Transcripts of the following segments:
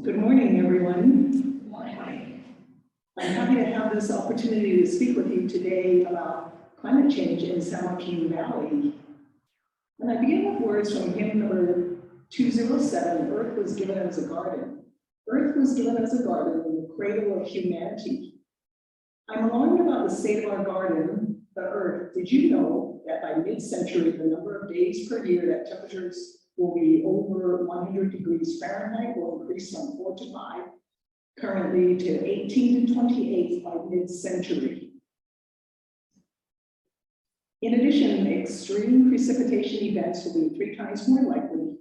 Good morning, everyone. I'm happy to have this opportunity to speak with you today about climate change in San Joaquin Valley. And I begin with words from hymn number 207, Earth was given as a garden. Earth was given as a garden in the cradle of humanity. I'm alarmed about the state of our garden, the Earth. Did you know that by mid-century, the number of days per year that temperatures will be over 100 degrees Fahrenheit will increase from 4 to 5, currently to 18 to 28 by mid-century. In addition, extreme precipitation events will be 3 times more likely,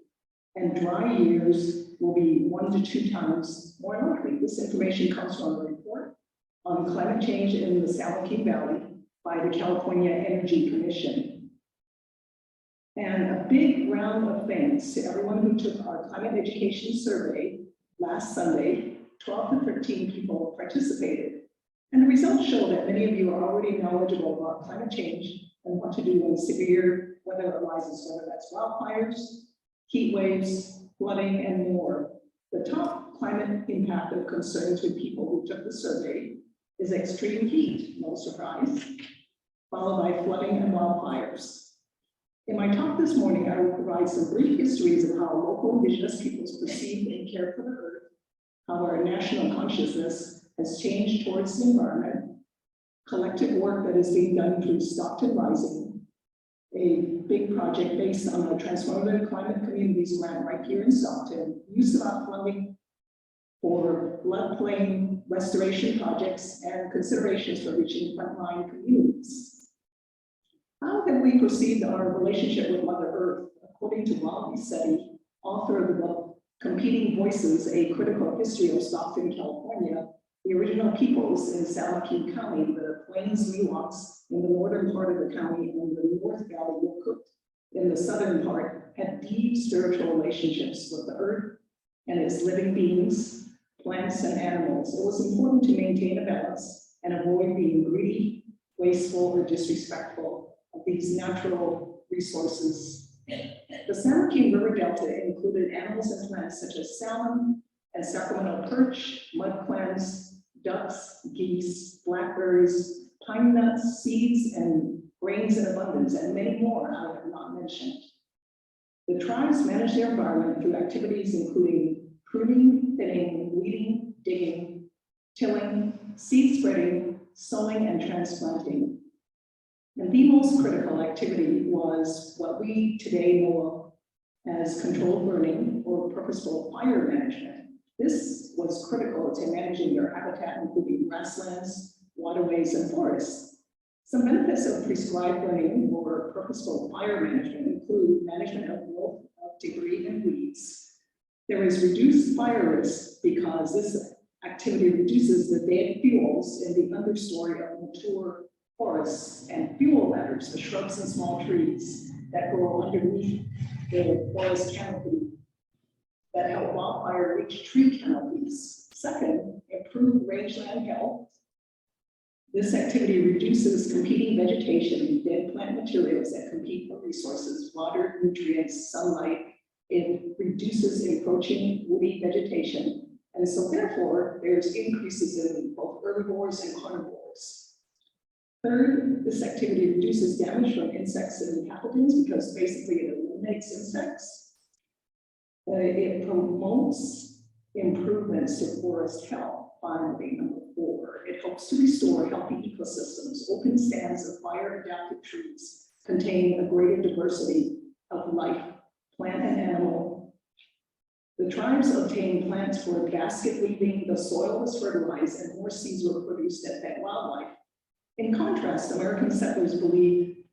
and dry years will be 1 to 2 times more likely. This information comes from a report on climate change in the San Joaquin Valley by the California Energy Commission. And a big round of thanks to everyone who took our climate education survey last Sunday. 12 to 13 people participated. And the results show that many of you are already knowledgeable about climate change and what to do when severe weather arises, whether that's wildfires, heat waves, flooding, and more. The top climate impact of concerns with people who took the survey is extreme heat, no surprise, followed by flooding and wildfires. In my talk this morning, I will provide some brief histories of how local indigenous peoples perceive and care for the earth, how our national consciousness has changed towards the environment, collective work that is being done through Stockton Rising, a big project based on the Transformative Climate Communities grant right here in Stockton, use of funding for floodplain restoration projects and considerations for reaching frontline communities. How have we perceived our relationship with Mother Earth? According to Rob Setti, author of the book Competing Voices, A Critical History of Stockton, California, the original peoples in San Joaquin County, the Plains Miwoks in the northern part of the county and the North Valley Yokut in the southern part, had deep spiritual relationships with the earth and its living beings, plants and animals. It was important to maintain a balance and avoid being greedy, wasteful, or disrespectful of these natural resources. The San Joaquin River Delta included animals and plants such as salmon and Sacramento perch, mud clams, ducks, geese, blackbirds, pine nuts, seeds, and grains in abundance, and many more I have not mentioned. The tribes managed their environment through activities including pruning, thinning, weeding, digging, tilling, seed spreading, sowing, and transplanting. And the most critical activity was what we today know of as controlled burning or purposeful fire management. This was critical to managing their habitat, including grasslands, waterways, and forests. Some benefits of prescribed burning or purposeful fire management include management of growth of debris and weeds. There is reduced fire risk because this activity reduces the dead fuels in the understory of mature forests and fuel ladders, the shrubs and small trees that grow underneath the forest canopy that help wildfire reach tree canopies. Second, improve rangeland health. This activity reduces competing vegetation, dead plant materials that compete for resources, water, nutrients, sunlight. It reduces encroaching woody vegetation. And so therefore, there's increases in both herbivores and carnivores. Third, this activity reduces damage from insects and pathogens because basically it eliminates insects. It promotes improvements to forest health. Finally, number 4, it helps to restore healthy ecosystems. Open stands of fire-adapted trees contain a greater diversity of life, plant and animal. The tribes obtained plants for basket weaving, the soil was fertilized, and more seeds were produced that fed wildlife. In contrast, American settlers believe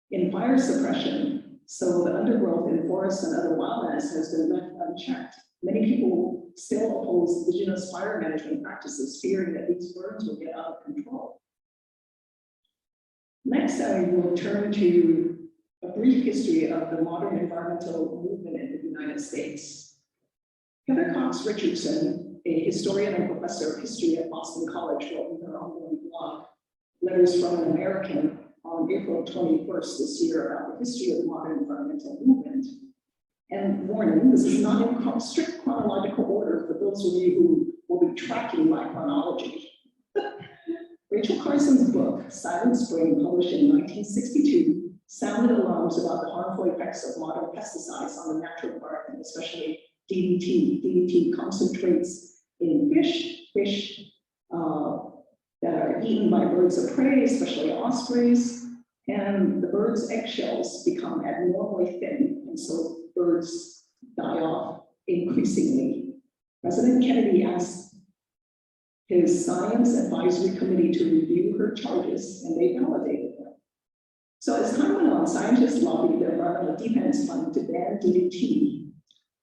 in fire suppression, so the undergrowth in forests and other wildlands has been left unchecked. Many people still oppose indigenous fire management practices, fearing that these burns will get out of control. Next, I will turn to a brief history of the modern environmental movement in the United States. Heather Cox Richardson, a historian and professor of history at Boston College, wrote in her ongoing blog, Letters from an American, on April 21st this year about the history of the modern environmental movement. And warning, this is not in strict chronological order for those of you who will be tracking my chronology. Rachel Carson's book, Silent Spring, published in 1962, sounded alarms about the harmful effects of modern pesticides on the natural environment, especially DDT. DDT concentrates in fish that are eaten by birds of prey, especially ospreys, and the birds' eggshells become abnormally thin, and so birds die off increasingly. President Kennedy asked his Science Advisory Committee to review her charges, and they validated them. So as time went on, scientists lobbied the Environmental Defense Fund to ban DDT.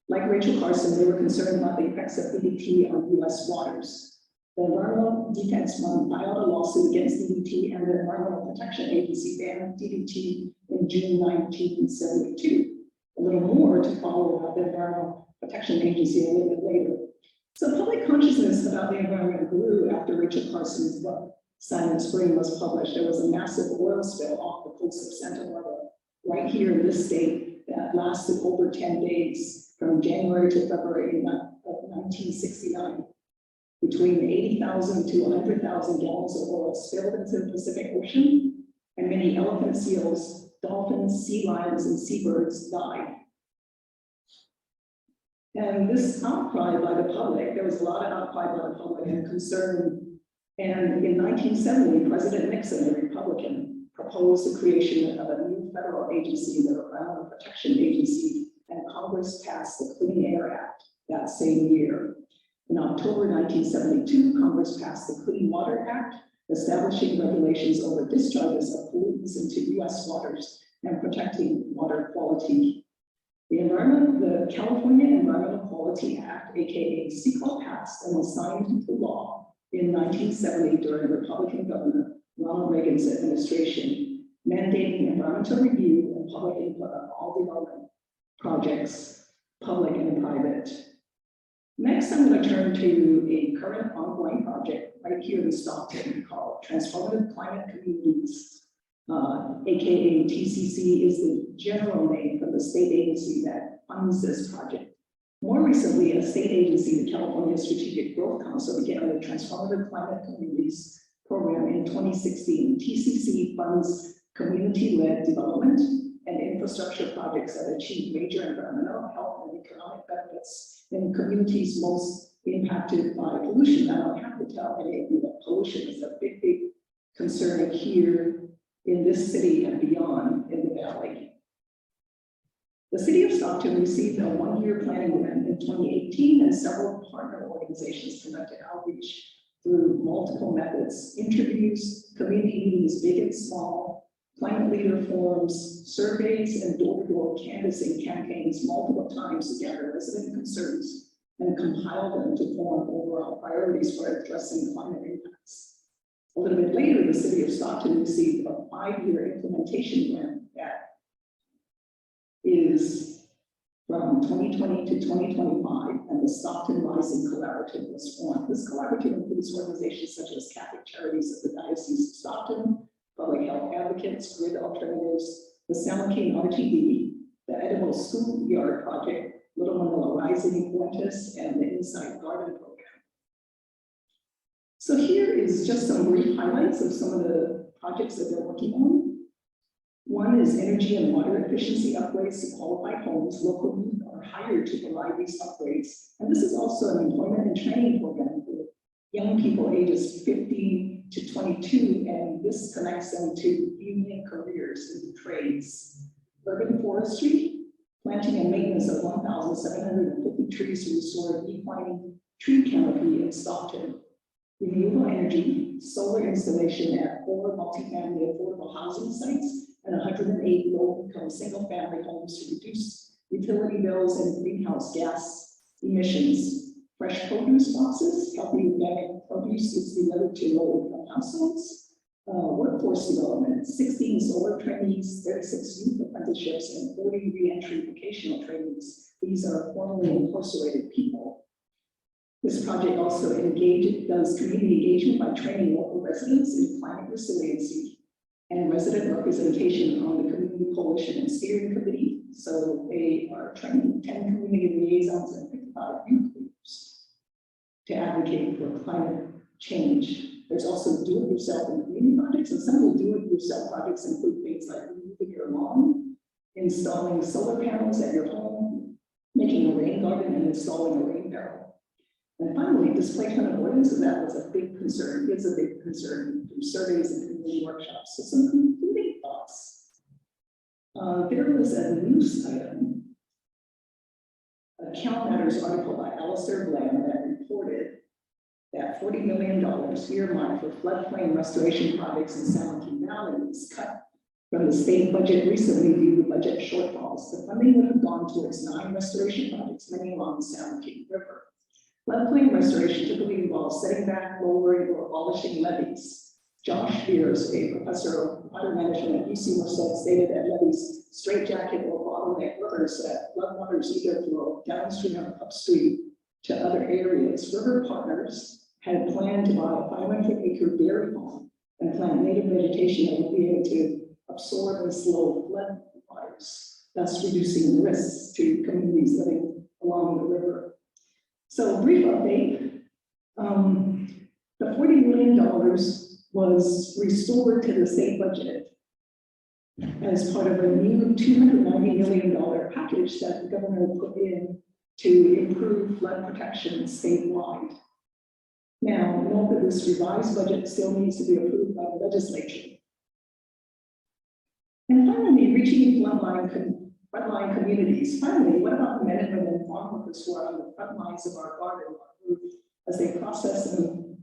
Like Rachel Carson, they were concerned about the effects of DDT on US waters. The Environmental Defense Fund filed a lawsuit against DDT, and the Environmental Protection Agency banned DDT in June 1972. A little more to follow about the Environmental Protection Agency a little bit later. So public consciousness about the environment grew after Rachel Carson's book, Silent Spring, was published. There was a massive oil spill off the coast of Santa Barbara, right here in this state, that lasted over 10 days, from January to February of 1969. Between 80,000 to 100,000 gallons of oil spilled into the Pacific Ocean, and many elephant seals, dolphins, sea lions, and seabirds died. And this outcry by the public, there was a lot of outcry by the public and concern. And in 1970, President Nixon, a Republican, proposed the creation of a new federal agency, the Environmental Protection Agency, and Congress passed the Clean Air Act that same year. In October 1972, Congress passed the Clean Water Act, establishing regulations over discharges of pollutants into US waters and protecting water quality. The California Environmental Quality Act, aka CEQA, passed and was signed into law in 1970 during Republican Governor Ronald Reagan's administration, mandating environmental review and public input on all development projects, public and private. Next, I'm going to turn to a current ongoing project right here in Stockton called Transformative Climate Communities. AKA TCC is the general name for the state agency that funds this project. More recently, a state agency, the California Strategic Growth Council, began the Transformative Climate Communities program in 2016. TCC funds community-led development and infrastructure projects that achieve major environmental, health, and economic benefits in communities most impacted by pollution. I don't have to tell any of you that pollution is a big, big concern here in this city and beyond in the valley. The city of Stockton received a one-year planning grant in 2018, and several partner organizations conducted outreach through multiple methods: interviews, community meetings, big and small, climate leader forums, surveys, and door-to-door canvassing campaigns multiple times to gather resident concerns and compile them to form overall priorities for addressing climate impacts. A little bit later, the city of Stockton received a 5-year implementation grant that is from 2020 to 2025, and the Stockton Rising Collaborative was formed. This collaborative includes organizations such as Catholic Charities of the Diocese of Stockton, Public Health Advocates, Grid Alternatives, the San Joaquin RTD, the Edible Schoolyard Project, Little Manila Rising in Fuentes, and the Inside Garden Program. So here is just some brief highlights of some of the projects that they're working on. One is energy and water efficiency upgrades to qualified homes. Local youth are hired to provide these upgrades. And this is also an employment and training program for young people ages 15 to 22, and this connects them to union careers in trades. Urban forestry, planting and maintenance of 1,750 trees to restore equine tree canopy in Stockton. Renewable energy, solar installation at 4 multifamily affordable housing sites and 108 low-income single-family homes to reduce utility bills and greenhouse gas emissions. Fresh produce boxes, healthy organic produce is delivered to low-income households. Workforce development, 16 solar trainees, 36 youth apprenticeships, and 40 re-entry vocational trainings. These are formally incarcerated people. This project also does community engagement by training local residents in climate resiliency and resident representation on the Community Coalition and Steering Committee So they are training 10 community liaisons and 55 youth leaders to advocate for climate change. There's also do-it-yourself and community projects, and some of the do-it-yourself projects include things like removing your lawn, installing solar panels at your home, making a rain garden, and installing a rain barrel. And finally, displacement avoidance, so that was a big concern, is a big concern through surveys and community workshops. So some concluding thoughts. There was a news item, a Cal Matters article by Alistair Bland that reported that $40 million earmarked for floodplain restoration projects in San Joaquin Valley was cut from the state budget recently due to budget shortfalls. The funding would have gone towards 9 restoration projects, many along the San Joaquin River. Floodplain restoration typically involves setting back, lowering, or abolishing levees. Josh Beers, a professor of water management at UC Merced, stated that levees straitjacket or bottleneck rivers that floodwaters either flow downstream or upstream to other areas. River partners had planned to buy a 500-acre dairy farm and plant native vegetation that would be able to absorb and slow flood waters, thus reducing the risks to communities living along the river. So, brief update. The $40 million was restored to the state budget as part of a new $290 million package that the governor put in to improve flood protection statewide. Now, note that this revised budget still needs to be approved by the legislature. And finally, reaching frontline communities. Finally, what about the men and women farm workers who are on the front lines of our garden as they process and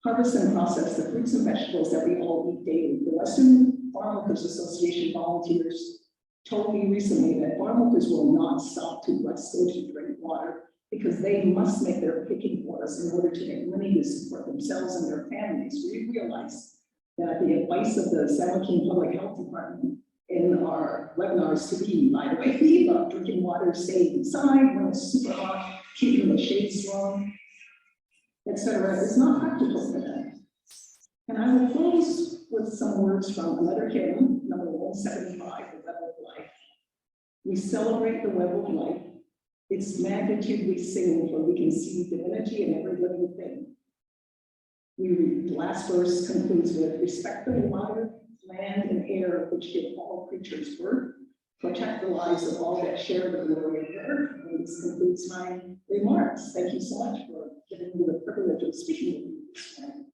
harvest and process the fruits and vegetables that we all eat daily? The Western Farm Workers Association volunteers told me recently that farm workers will not stop to wrestle to drink water because they must make their picking for us in order to make money to support themselves and their families. We realize that the advice of the San Joaquin Public Health Department in our webinars to be, by the way, about drinking water, staying inside when it's super hot, keeping the shades strong, etc., is not practical for them. And I will close with some words from another hymn, number 175, The Web of Life. We celebrate the web of life, its magnitude we sing, for we can see divinity in every living thing. The last verse concludes with, respect the water, land, and air which give all creatures birth, protect the lives of all that share the glory of the earth. And this concludes my remarks. Thank you so much for giving me the privilege of speaking with you this morning.